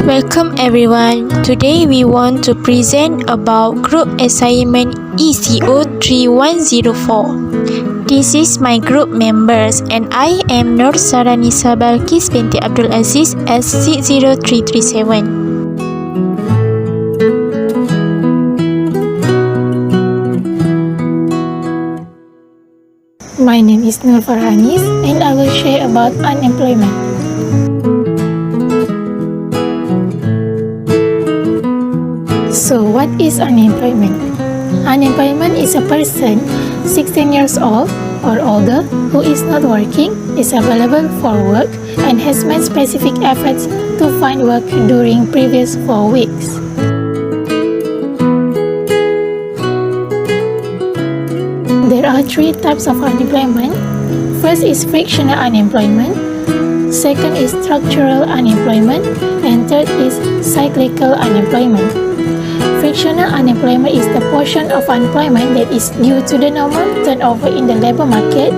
Welcome everyone. Today we want to present about group assignment Eco3104. This is my group members and I am NURSARAH Nisa BALQIS BINTI Aziz S60337. My name is FARHANIS and I will share about unemployment. So what is unemployment? Unemployment is a person 16 years old or older who is not working, is available for work and has made specific efforts to find work during previous 4 weeks. There are 3 types of unemployment. First is frictional unemployment, second is structural unemployment, and third is cyclical unemployment. Frictional unemployment is the portion of unemployment that is due to the normal turnover in the labor market,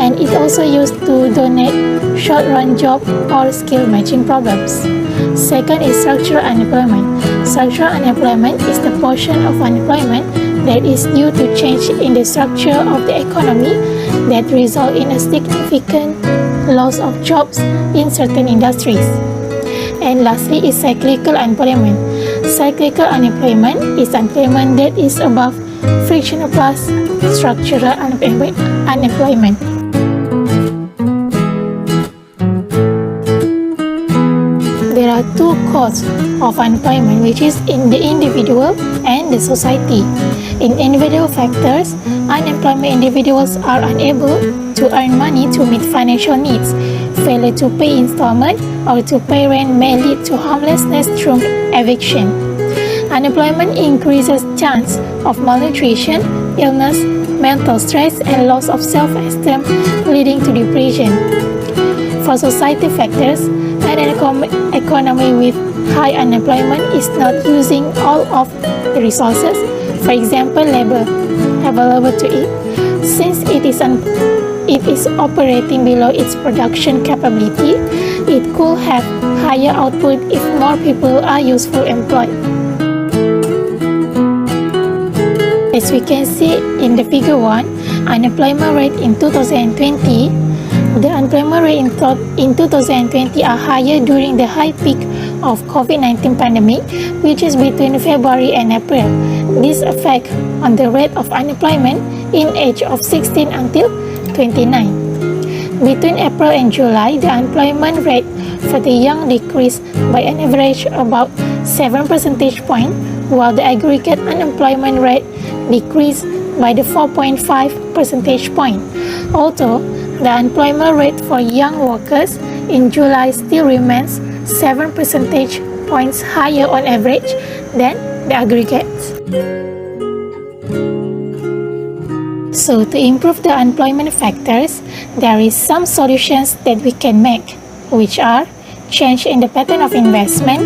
and it also used to donate short-run job or skill matching programs. Second is structural unemployment. Structural unemployment is the portion of unemployment that is due to change in the structure of the economy that result in a significant loss of jobs in certain industries. And lastly is cyclical unemployment. Cyclical unemployment is unemployment that is above frictional plus structural unemployment. There are 2 causes of unemployment, which is in the individual and the society. In individual factors, unemployment individuals are unable to earn money to meet financial needs. Failure to pay installment or to pay rent may lead to homelessness through eviction. Unemployment increases chance of malnutrition, illness, mental stress, and loss of self-esteem, leading to depression. For society factors, an economy with high unemployment is not using all of the resources, for example, labor, available to it, since it is operating below its production capability. It could have higher output if more people are usefully employed. As we can see in the figure 1, unemployment rate in 2020, the unemployment rate in 2020 are higher during the high peak of COVID-19 pandemic, which is between February and April. This effect on the rate of unemployment in age of 16 until 29. Between April and July, the unemployment rate for the young decreased by an average about 7 percentage points, while the aggregate unemployment rate decreased by the 4.5 percentage point. Although the unemployment rate for young workers in July still remains 7 percentage points higher on average than the aggregates. So to improve the unemployment factors, there is some solutions that we can make, which are change in the pattern of investment,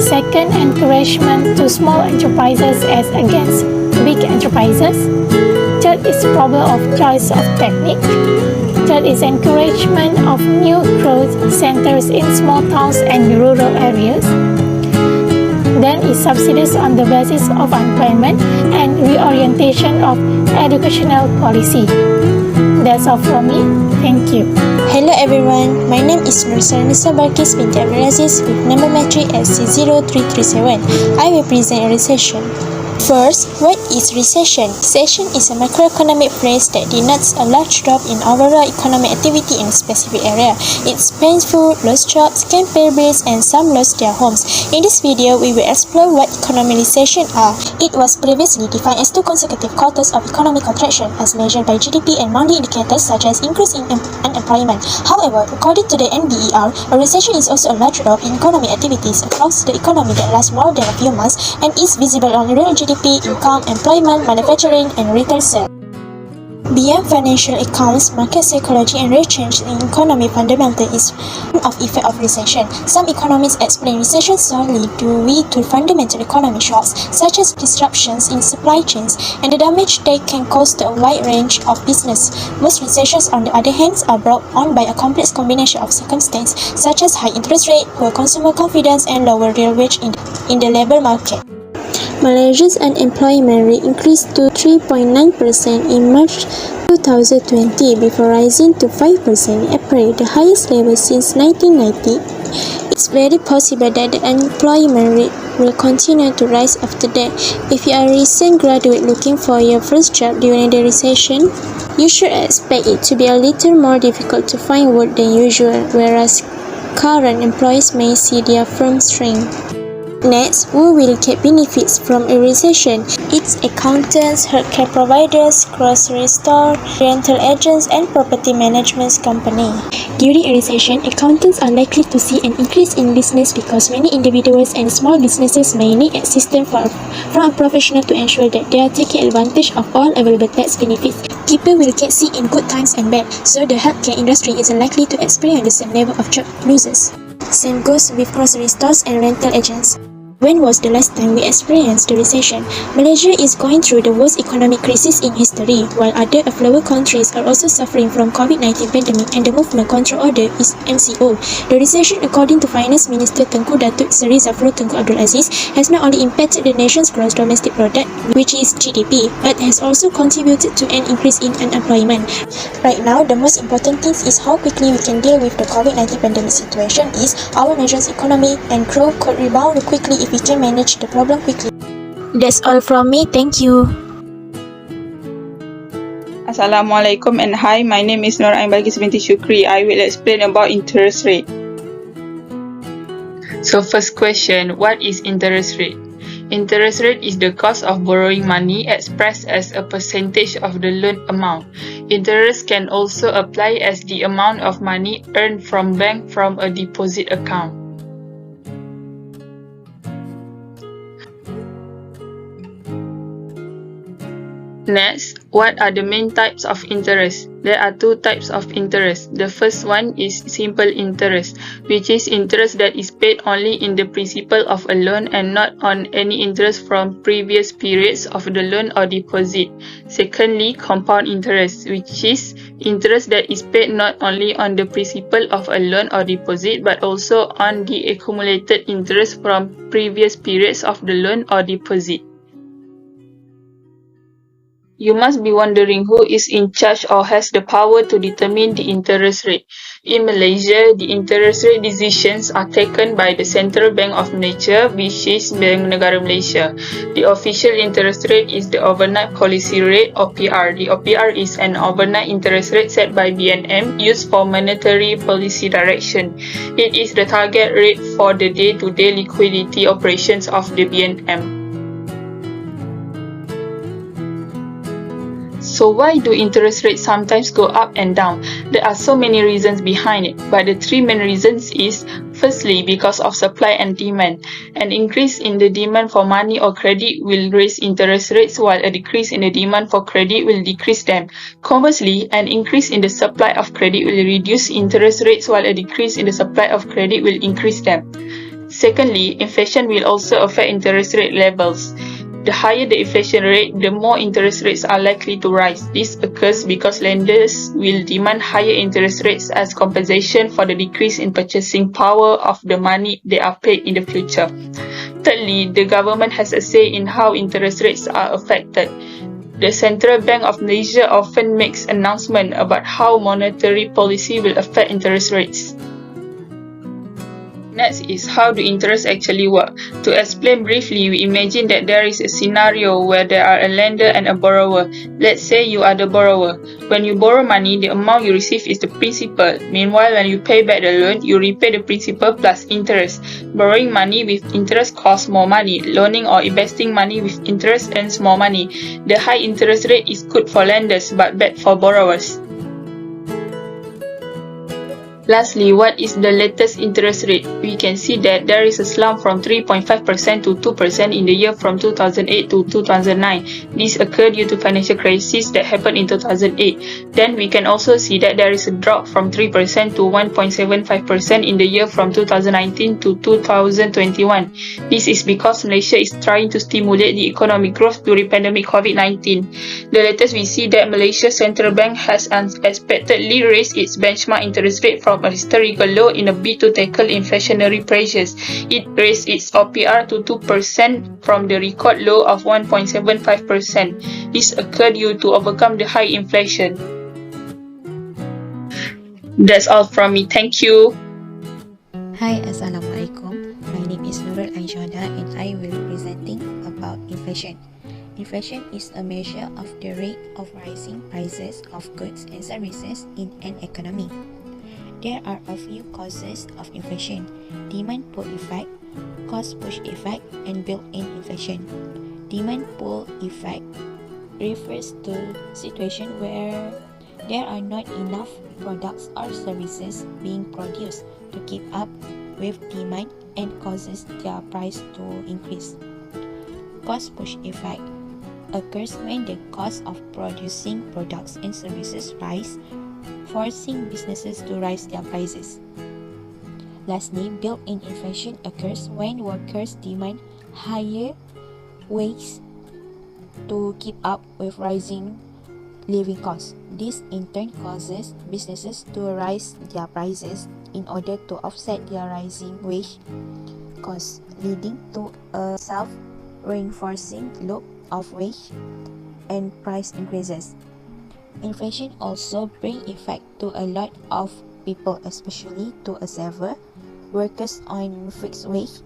second, encouragement to small enterprises as against big enterprises, third is problem of choice of technique, third is encouragement of new growth centers in small towns and rural areas, then is subsidies on the basis of unemployment and reorientation of educational policy. That's all from me. Thank you. Hello everyone, my name is NURSARAH BALQIS BINTI Aziz with number matric S60337. I will present a recession. First, what is recession? Recession is a macroeconomic phrase that denotes a large drop in overall economic activity in a specific area. It spans food, lost jobs, can't pay bills, and some lost their homes. In this video, we will explore what economic recession are. It was previously defined as 2 consecutive quarters of economic contraction as measured by GDP and monthly indicators such as increase in unemployment. However, according to the NBER, a recession is also a large drop in economic activities across the economy that lasts more than a few months and is visible on real GDP, income, employment, manufacturing, and retail sales. Beyond financial accounts, market psychology and rate change in economy fundamental is one of effect of recession. Some economists explain recession solely due to fundamental economic shocks, such as disruptions in supply chains, and the damage they can cause to a wide range of business. Most recessions, on the other hand, are brought on by a complex combination of circumstances, such as high interest rate, poor consumer confidence, and lower real wage in the labor market. Malaysia's unemployment rate increased to 3.9% in March 2020 before rising to 5% in April, the highest level since 1990. It's very possible that the unemployment rate will continue to rise after that. If you are a recent graduate looking for your first job during the recession, you should expect it to be a little more difficult to find work than usual, whereas current employees may see their firm shrink. Next, who will get benefits from a recession? It's accountants, healthcare providers, grocery store, rental agents, and property management company. During a recession, accountants are likely to see an increase in business because many individuals and small businesses may need assistance from a professional to ensure that they are taking advantage of all available tax benefits. People will get sick in good times and bad, so the healthcare industry is unlikely to experience the same level of job losses. Same goes with grocery stores and rental agents. When was the last time we experienced a recession? Malaysia is going through the worst economic crisis in history, while other affluent countries are also suffering from COVID-19 pandemic and the Movement Control Order is MCO. The recession, according to Finance Minister Tengku Datuk Seri Zafrul Tengku Abdul Aziz, has not only impacted the nation's gross domestic product, which is GDP, but has also contributed to an increase in unemployment. Right now, the most important thing is how quickly we can deal with the COVID-19 pandemic situation is our nation's economy and growth could rebound quickly if we can manage the problem quickly. That's all from me. Thank you. Assalamualaikum and hi, my name is BALQIS binti SHUKRI. I will explain about interest rate. So first question, what is interest rate? Interest rate is the cost of borrowing money expressed as a percentage of the loan amount. Interest can also apply as the amount of money earned from bank from a deposit account. Next, what are the main types of interest? There are two types of interest. The first one is simple interest, which is interest that is paid only in the principal of a loan and not on any interest from previous periods of the loan or deposit. Secondly, compound interest, which is interest that is paid not only on the principal of a loan or deposit but also on the accumulated interest from previous periods of the loan or deposit. You must be wondering who is in charge or has the power to determine the interest rate. In Malaysia, the interest rate decisions are taken by the Central Bank of Malaysia, which is Bank Negara Malaysia. The official interest rate is the overnight policy rate, OPR. The OPR is an overnight interest rate set by BNM used for monetary policy direction. It is the target rate for the day-to-day liquidity operations of the BNM. So why do interest rates sometimes go up and down? There are so many reasons behind it, but the three main reasons is, firstly, because of supply and demand. An increase in the demand for money or credit will raise interest rates, while a decrease in the demand for credit will decrease them. Conversely, an increase in the supply of credit will reduce interest rates, while a decrease in the supply of credit will increase them. Secondly, inflation will also affect interest rate levels. The higher the inflation rate, the more interest rates are likely to rise. This occurs because lenders will demand higher interest rates as compensation for the decrease in purchasing power of the money they are paid in the future. Thirdly, the government has a say in how interest rates are affected. The Central Bank of Malaysia often makes announcements about how monetary policy will affect interest rates. Next is how do interest actually work. To explain briefly, we imagine that there is a scenario where there are a lender and a borrower. Let's say you are the borrower. When you borrow money, the amount you receive is the principal. Meanwhile, when you pay back the loan, you repay the principal plus interest. Borrowing money with interest costs more money. Loaning or investing money with interest earns more money. The high interest rate is good for lenders but bad for borrowers. Lastly, what is the latest interest rate? We can see that there is a slump from 3.5% to 2% in the year from 2008 to 2009. This occurred due to financial crisis that happened in 2008. Then we can also see that there is a drop from 3% to 1.75% in the year from 2019 to 2021. This is because Malaysia is trying to stimulate the economic growth during pandemic COVID-19. The latest we see that Malaysia Central Bank has unexpectedly raised its benchmark interest rate from a historical low in a bid to tackle inflationary pressures. It raised its OPR to 2% from the record low of 1.75%. This occurred due to overcome the high inflation. That's all from me. Thank you. Hi, Assalamualaikum. My name is NURUL and I will be presenting about inflation. Inflation is a measure of the rate of rising prices of goods and services in an economy. There are a few causes of inflation: demand pull effect, cost push effect, and built-in inflation. Demand pull effect refers to situation where there are not enough products or services being produced to keep up with demand and causes their price to increase. Cost push effect occurs when the cost of producing products and services rise, forcing businesses to raise their prices. Lastly, built-in inflation occurs when workers demand higher wages to keep up with rising living costs. This in turn causes businesses to raise their prices in order to offset their rising wage costs, leading to a self-reinforcing loop of wage and price increases. Inflation also brings effect to a lot of people, especially to a saver, workers on fixed wage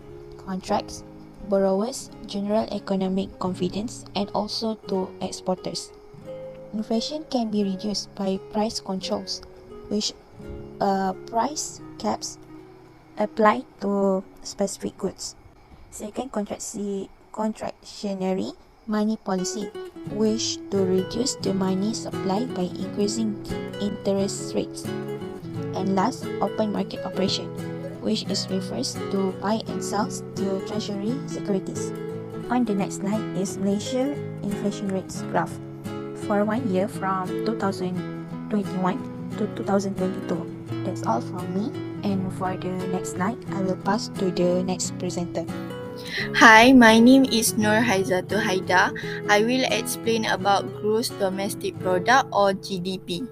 contracts, borrowers, general economic confidence, and also to exporters. Inflation can be reduced by price controls, which price caps apply to specific goods. Second, contractionary money policy, which to reduce the money supply by increasing interest rates. And last, open market operation, which refers to buy and sell the treasury securities. On the next slide is Malaysia inflation rates graph for 1 year from 2021 to 2022. That's all from me, and for the next slide, I will pass to the next presenter. Hi, my name is NORHAIZATUL HAIDA. I will explain about gross domestic product or GDP.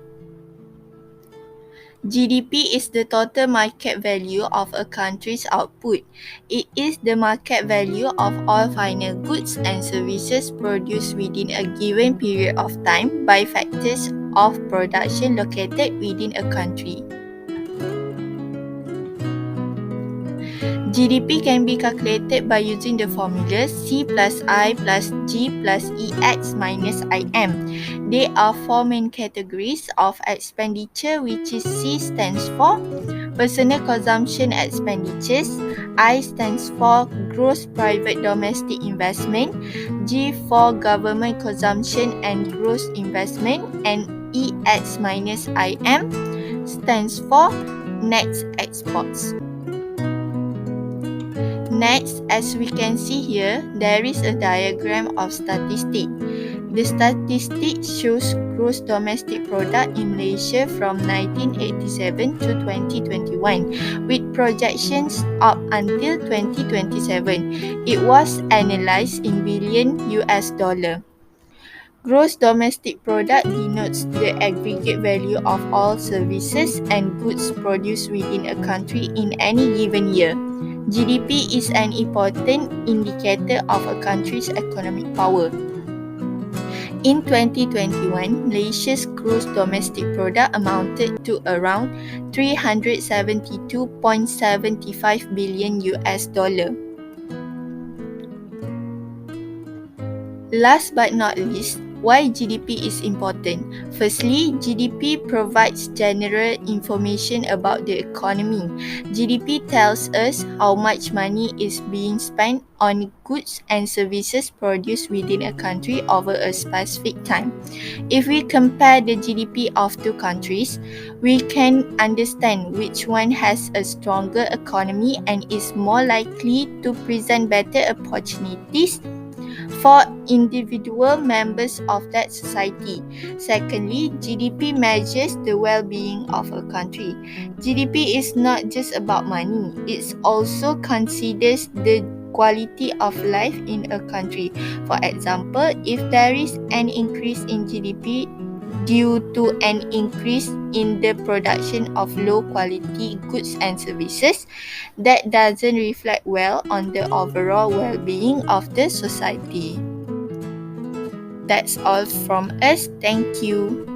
GDP is the total market value of a country's output. It is the market value of all final goods and services produced within a given period of time by factors of production located within a country. GDP can be calculated by using the formula C plus I plus G plus EX minus IM. There are four main categories of expenditure, which is C stands for personal consumption expenditures, I stands for gross private domestic investment, G for government consumption and gross investment, and EX minus IM stands for net exports. Next, as we can see here, there is a diagram of statistics. The statistic shows gross domestic product in Malaysia from 1987 to 2021, with projections up until 2027. It was analyzed in billion US dollar. Gross domestic product denotes the aggregate value of all services and goods produced within a country in any given year. GDP is an important indicator of a country's economic power. In 2021, Malaysia's gross domestic product amounted to around 372.75 billion US dollar. Last but not least, Why GDP is important? Firstly, GDP provides general information about the economy. GDP tells us how much money is being spent on goods and services produced within a country over a specific time. If we compare the GDP of two countries, we can understand which one has a stronger economy and is more likely to present better opportunities for individual members of that society. Secondly, GDP measures the well-being of a country. GDP is not just about money, it also considers the quality of life in a country. For example, if there is an increase in GDP due to an increase in the production of low quality goods and services, that doesn't reflect well on the overall well-being of the society. That's all from us. Thank you.